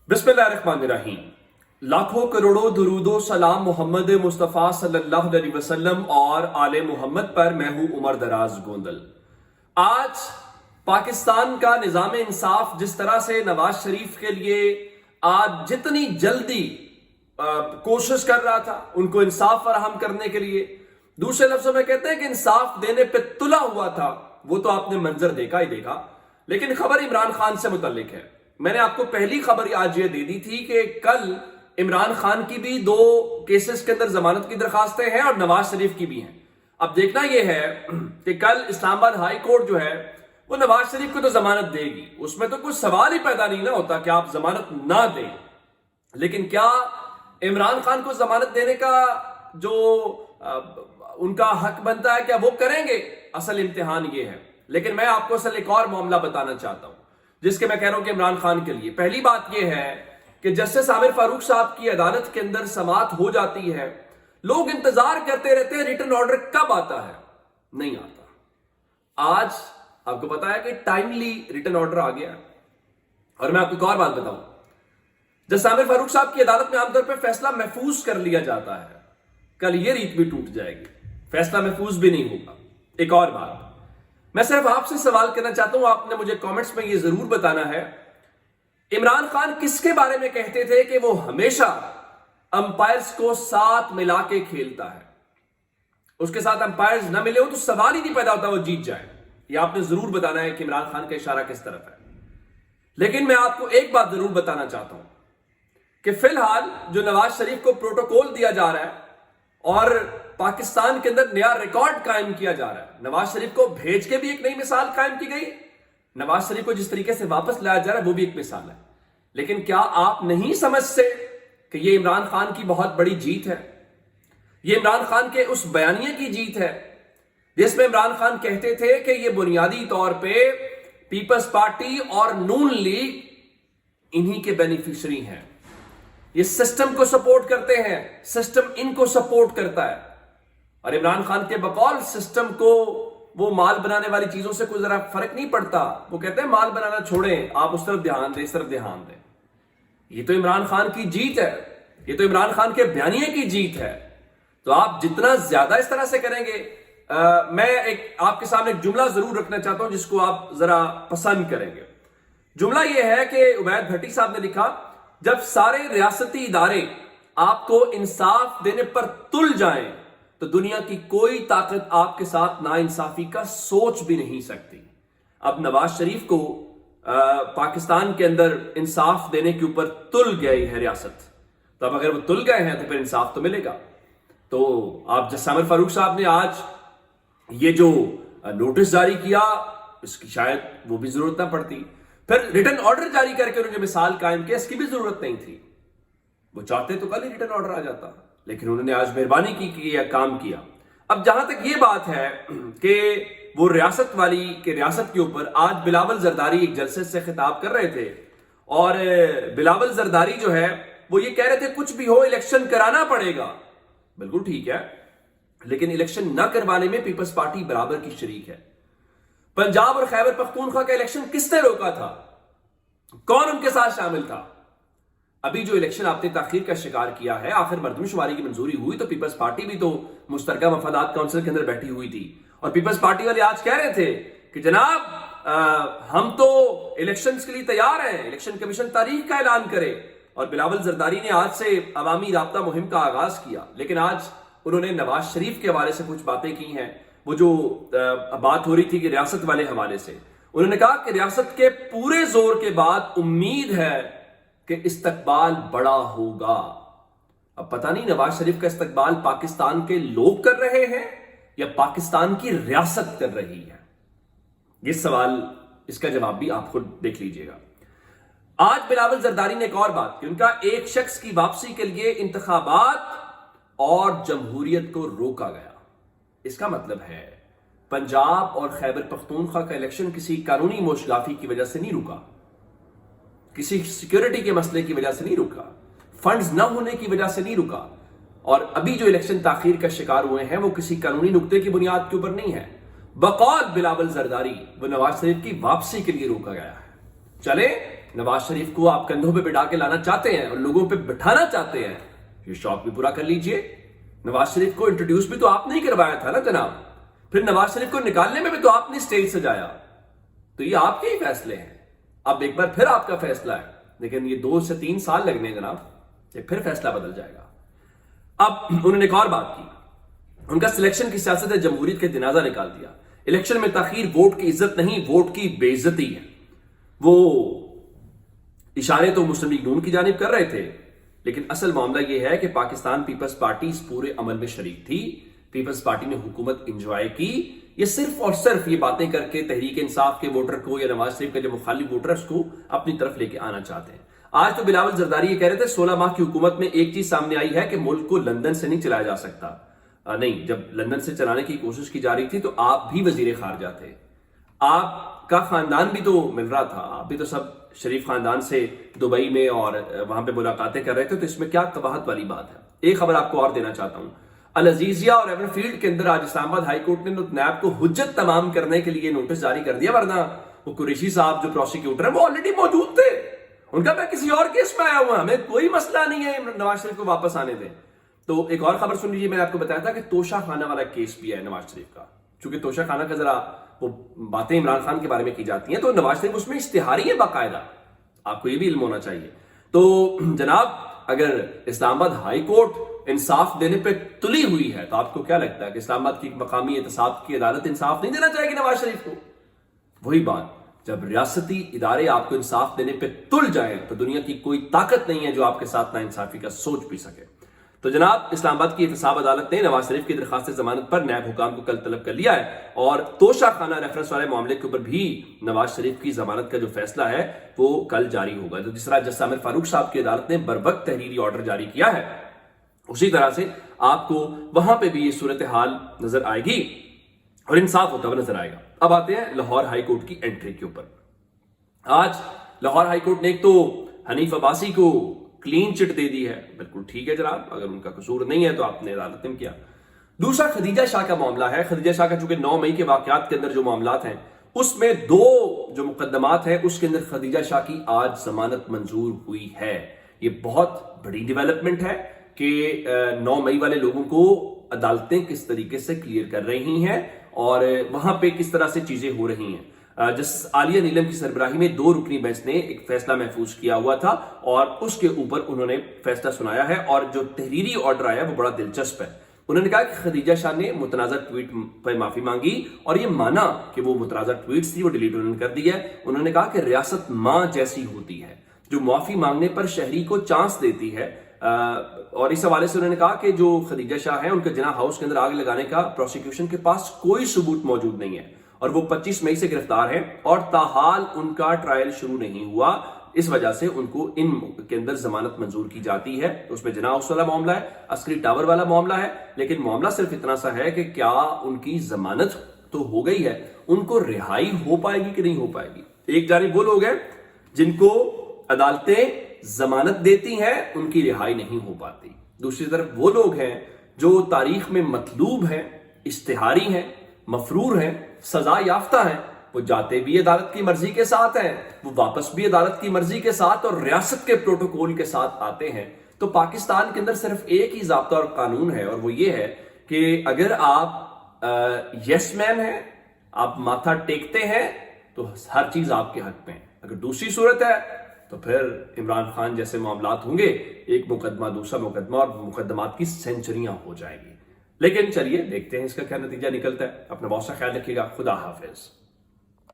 बिस्मिल्लाहिर्रहमानिर्रहीम। लाखों करोड़ों दुरूदो सलाम मोहम्मद मुस्तफ़ा सल्लल्लाहु अलैहि वसल्लम और आले मोहम्मद पर। मैं हूं उमर दराज गोंदल। आज पाकिस्तान का निज़ाम इंसाफ जिस तरह से नवाज शरीफ के लिए आज जितनी जल्दी कोशिश कर रहा था उनको इंसाफ फराहम करने के लिए, दूसरे लफ्जों में कहते हैं कि इंसाफ देने पे तुला हुआ था, वो तो आपने मंजर देखा ही देखा। लेकिन खबर इमरान खान से मुतल्लिक है। मैंने आपको पहली खबर आज ये दे दी थी कि कल इमरान खान की भी 2 केसेस के अंदर जमानत की दरखास्तें हैं और नवाज शरीफ की भी हैं। अब देखना यह है कि कल इस्लामाबाद हाई कोर्ट जो है वो नवाज शरीफ को तो जमानत देगी, उसमें तो कुछ सवाल ही पैदा नहीं ना होता कि आप जमानत ना दें, लेकिन क्या इमरान खान को जमानत देने का जो उनका हक बनता है क्या वो करेंगे? असल इम्तिहान ये है। लेकिन मैं आपको असल एक और मामला बताना चाहता हूं जिसके मैं कह रहा हूं कि इमरान खान के लिए पहली बात यह है कि जस्टिस आमिर फारूक साहब की अदालत के अंदर समाअत हो जाती है, लोग इंतजार करते रहते हैं रिटर्न ऑर्डर कब आता है, नहीं आता। आज आपको पता है कि टाइमली रिटर्न ऑर्डर आ गया। और मैं आपको एक और बात बताऊं, जस्टिस आमिर फारूक साहब की अदालत में आमतौर पर फैसला महफूज कर लिया जाता है, कल यह रीत भी टूट जाएगी, फैसला महफूज भी नहीं होगा। एक और बात मैं सिर्फ आपसे सवाल करना चाहता हूं, आपने मुझे कमेंट्स में यह जरूर बताना है, इमरान खान किसके बारे में कहते थे कि वो हमेशा अंपायर्स को साथ मिला के खेलता है, उसके साथ अंपायर्स ना मिले हो तो सवाल ही नहीं पैदा होता वो जीत जाए। ये आपने जरूर बताना है कि इमरान खान का इशारा किस तरफ है। लेकिन मैं आपको एक बात जरूर बताना चाहता हूं कि फिलहाल जो नवाज शरीफ को प्रोटोकॉल दिया जा रहा है और पाकिस्तान के अंदर नया रिकॉर्ड कायम किया जा रहा है, नवाज शरीफ को भेज के भी एक नई मिसाल कायम की गई, नवाज शरीफ को जिस तरीके से वापस लाया जा रहा है वो भी एक मिसाल है। लेकिन क्या आप नहीं समझते कि ये इमरान खान की बहुत बड़ी जीत है? ये इमरान खान के उस बयानिए की जीत है जिसमें इमरान खान कहते थे कि ये बुनियादी तौर पे पीपल्स पार्टी और नून लीग इन्हीं के बेनिफिशियरी हैं, ये सिस्टम को सपोर्ट करते हैं, सिस्टम इनको सपोर्ट करता है। और इमरान खान के बकौल सिस्टम को वो माल बनाने वाली चीजों से कोई जरा फर्क नहीं पड़ता, वो कहते हैं माल बनाना छोड़ें, आप उस तरफ ध्यान दें, इस तरफ ध्यान दें। ये तो इमरान खान की जीत है, ये तो इमरान खान के बयानिए की जीत है। तो आप जितना ज्यादा इस तरह से करेंगे, मैं एक आपके सामने एक जुमला जरूर रखना चाहता हूं जिसको आप जरा पसंद करेंगे। जुमला यह है कि उबैद भट्टी साहब ने लिखा, जब सारे रियासती इदारे आपको इंसाफ देने पर तुल जाएं तो दुनिया की कोई ताकत आपके साथ नाइंसाफी का सोच भी नहीं सकती। अब नवाज शरीफ को पाकिस्तान के अंदर इंसाफ देने के ऊपर तुल गई है रियासत, तो अब अगर वो तुल गए हैं तो फिर इंसाफ तो मिलेगा। तो आप जस्टिस आमिर फारूक साहब ने आज ये जो नोटिस जारी किया, इसकी शायद वो भी जरूरत ना पड़ती, फिर रिटर्न ऑर्डर जारी करके उन्होंने मिसाल कायम किया, इसकी भी जरूरत नहीं थी। वो चाहते तो कल ही रिटर्न ऑर्डर आ जाता, लेकिन उन्होंने आज मेहरबानी की यह काम किया। अब जहां तक ये बात है कि वो रियासत वाली के रियासत के ऊपर, आज बिलावल जरदारी एक जलसे से खिताब कर रहे थे और बिलावल जरदारी जो है वो ये कह रहे थे कुछ भी हो इलेक्शन कराना पड़ेगा। बिल्कुल ठीक है, लेकिन इलेक्शन न करवाने में पीपल्स पार्टी बराबर की शरीक है। पंजाब और खैबर पख्तूनख्वा का इलेक्शन किसने रोका था? कौन उनके साथ शामिल था? अभी जो इलेक्शन आपने ताखीर का शिकार किया है, आखिर मर्दमशुमारी की मंजूरी हुई तो पीपल्स पार्टी भी तो मुश्तरका मफादात काउंसिल के अंदर बैठी हुई थी और पीपल्स पार्टी वाले आज कह रहे थे कि जनाब हम तो इलेक्शंस के लिए तैयार हैं, इलेक्शन कमीशन तारीख का ऐलान करे। और बिलावल जरदारी ने आज से अवामी राब्ता मुहिम का आगाज किया, लेकिन आज उन्होंने नवाज शरीफ के हवाले से कुछ बातें की हैं। वो जो बात हो रही थी कि रियासत वाले हवाले से, उन्होंने कहा कि रियासत के पूरे जोर के बाद उम्मीद है कि इस्तकबाल बड़ा होगा। अब पता नहीं नवाज शरीफ का इस्तकबाल पाकिस्तान के लोग कर रहे हैं या पाकिस्तान की रियासत कर रही है, ये सवाल, इसका जवाब भी आप खुद देख लीजिएगा। आज बिलावल जरदारी ने एक और बात कि उनका एक शख्स की वापसी के लिए इंतखाबात और जमहूरियत को रोका गया। इसका मतलब है पंजाब और खैबर पख्तूनख्वा का इलेक्शन किसी कानूनी मोशगाफी की वजह से नहीं रुका, किसी सिक्योरिटी के मसले की वजह से नहीं रुका, फंड्स न होने की वजह से नहीं रुका। और अभी जो इलेक्शन ताखीर का शिकार हुए हैं वो किसी कानूनी नुक्ते की बुनियाद के ऊपर नहीं है, बकौल बिलावल जरदारी वो नवाज शरीफ की वापसी के लिए रोका गया है। चले نواز شریف کو آپ کندھوں پہ بٹھا کے لانا چاہتے ہیں اور لوگوں پہ بٹھانا چاہتے ہیں، یہ شوق بھی پورا کر لیجئے۔ نواز شریف کو انٹروڈیوس بھی تو آپ نے ہی کروایا تھا نا جناب، پھر نواز شریف کو نکالنے میں بھی تو آپ نے اسٹیج سجایا، تو یہ آپ کے ہی فیصلے ہیں۔ اب ایک بار پھر آپ کا فیصلہ ہے، لیکن یہ 2 سے 3 سال لگنے ہیں جناب، یہ پھر فیصلہ بدل جائے گا۔ اب انہوں نے ایک اور بات کی، ان کا سلیکشن کی سیاست ہے، جمہوریت کے جنازہ نکال دیا۔ الیکشن میں تاخیر ووٹ کی عزت نہیں، ووٹ کی بے عزتی ہے۔ وہ اشارے تو مسلم لیگ نون کی جانب کر رہے تھے، لیکن اصل معاملہ یہ ہے کہ پاکستان پیپلز پارٹی اس پورے عمل میں شریک تھی۔ پیپلز پارٹی نے حکومت انجوائے کی، یہ صرف اور صرف یہ باتیں کر کے تحریک انصاف کے ووٹر کو یا نواز شریف کا جو مخالف ووٹر ہے اس کو اپنی طرف لے کے آنا چاہتے ہیں۔ آج تو بلاول زرداری یہ کہہ رہے تھے 16 ماہ کی حکومت میں ایک چیز سامنے آئی ہے کہ ملک کو لندن سے نہیں چلایا جا سکتا۔ نہیں، جب لندن سے چلانے کی کوشش کی جا رہی تھی تو آپ بھی وزیر خارجہ تھے، آپ کا خاندان بھی تو مل رہا تھا، آپ بھی تو سب شریف خاندان سے دبئی میں اور وہاں پہ ملاقاتیں کر رہے تھے، تو اس میں کیا قباحت والی بات ہے؟ ایک خبر آپ کو اور دینا چاہتا ہوں، العزیزیہ اور ایون فیلڈ کے اندر آج اسلام آباد ہائی کورٹ نے نیب کو حجت تمام کرنے کے لیے نوٹس جاری کر دیا، ورنہ وہ قریشی صاحب جو پروسیکیوٹر ہیں وہ آلریڈی موجود تھے، ان کا میں کسی اور کیس میں آیا ہوا، ہمیں کوئی مسئلہ نہیں ہے نواز شریف کو واپس آنے دیں۔ تو ایک اور خبر سن لیجیے، میں نے آپ کو بتایا تھا کہ توشہ خانہ والا کیس بھی ہے نواز شریف کا، چونکہ توشہ خانہ کا ذرا وہ باتیں عمران خان کے بارے میں کی جاتی ہیں، تو نواز شریف اس میں اشتہاری ہے باقاعدہ، آپ کو یہ بھی علم ہونا چاہیے۔ تو جناب اگر اسلام آباد ہائی کورٹ انصاف دینے پہ تلی ہوئی ہے تو آپ کو کیا لگتا ہے کہ اسلام آباد کی مقامی احتساب کی عدالت انصاف نہیں دینا چاہے گی نواز شریف کو؟ وہی بات، جب ریاستی ادارے آپ کو انصاف دینے پہ تل جائیں تو دنیا کی کوئی طاقت نہیں ہے جو آپ کے ساتھ ناانصافی کا سوچ بھی سکے۔ تو جناب اسلام آباد کی احتساب عدالت نے نواز شریف کی درخواست ضمانت پر نیب حکام کو کل طلب کر لیا ہے، اور توشہ خانہ ریفرنس والے معاملے کے اوپر بھی نواز شریف کی ضمانت کا جو فیصلہ ہے وہ کل جاری ہوگا۔ تو جس طرح جج عامر فاروق صاحب کی عدالت نے بروقت تحریری آرڈر جاری کیا ہے، اسی طرح سے آپ کو وہاں پہ بھی یہ صورتحال نظر آئے گی اور انصاف ہوتا ہوا نظر آئے گا۔ اب آتے ہیں لاہور ہائی کورٹ کی انٹری کے اوپر۔ آج لاہور ہائی کورٹ نے ایک تو حنیف عباسی کو کلین چٹ دے دی ہے، بالکل ٹھیک ہے جناب، اگر ان کا قصور نہیں ہے تو آپ نے عدالت میں کیا۔ دوسرا خدیجہ شاہ کا معاملہ ہے، خدیجہ شاہ کا چونکہ 9 مئی کے واقعات کے اندر جو معاملات ہیں اس میں 2 جو مقدمات ہیں اس کے اندر خدیجہ شاہ کی آج ضمانت منظور ہوئی ہے۔ یہ بہت بڑی ڈیولپمنٹ ہے کہ 9 مئی والے لوگوں کو عدالتیں کس طریقے سے کلیئر کر رہی ہیں اور وہاں پہ کس طرح سے چیزیں ہو رہی ہیں۔ جسٹس عالیہ نیلم کی سربراہی میں 2 رکنی بینچ نے ایک فیصلہ محفوظ کیا ہوا تھا اور اس کے اوپر انہوں نے فیصلہ سنایا ہے، اور جو تحریری آرڈر آیا وہ بڑا دلچسپ ہے۔ انہوں نے کہا کہ خدیجہ شاہ نے متنازع ٹویٹ پر معافی مانگی اور یہ مانا کہ وہ متنازع ٹویٹس تھی وہ ڈیلیٹ انہوں نے کر دی ہے۔ انہوں نے کہا کہ ریاست ماں جیسی ہوتی ہے جو معافی مانگنے پر شہری کو چانس دیتی ہے، اور اس حوالے سے انہوں نے کہا کہ جو خدیجہ شاہ ہیں ان کے جناح ہاؤس کے اندر آگ لگانے کا پروسیکیوشن کے پاس کوئی ثبوت موجود نہیں ہے اور وہ 25 مئی سے گرفتار ہیں اور تاحال ان کا ٹرائل شروع نہیں ہوا، اس وجہ سے ان کو ان کے اندر ضمانت منظور کی جاتی ہے۔ اس میں جناح ہاؤس والا معاملہ ہے، عسکری ٹاور والا معاملہ ہے، لیکن معاملہ صرف اتنا سا ہے کہ کیا ان کی ضمانت تو ہو گئی ہے، ان کو رہائی ہو پائے گی کہ نہیں ہو پائے گی۔ ایک جانب وہ لوگ ہیں جن کو عدالتیں ضمانت دیتی ہیں، ان کی رہائی نہیں ہو پاتی، دوسری طرف وہ لوگ ہیں جو تاریخ میں مطلوب ہیں، اشتہاری ہیں، مفرور ہیں، سزا یافتہ ہیں، وہ جاتے بھی عدالت کی مرضی کے ساتھ ہیں، وہ واپس بھی عدالت کی مرضی کے ساتھ اور ریاست کے پروٹوکول کے ساتھ آتے ہیں۔ تو پاکستان کے اندر صرف ایک ہی ضابطہ اور قانون ہے، اور وہ یہ ہے کہ اگر آپ یس مین ہیں، آپ ماتھا ٹیکتے ہیں تو ہر چیز آپ کے حق میں ہے۔ اگر دوسری صورت ہے تو پھر عمران خان جیسے معاملات ہوں گے، ایک مقدمہ دوسرا مقدمہ اور مقدمات کی سینچریاں ہو جائیں گی۔ لیکن چلیے دیکھتے ہیں اس کا کیا نتیجہ نکلتا ہے۔ اپنا بہت سا خیال رکھیے گا، خدا حافظ۔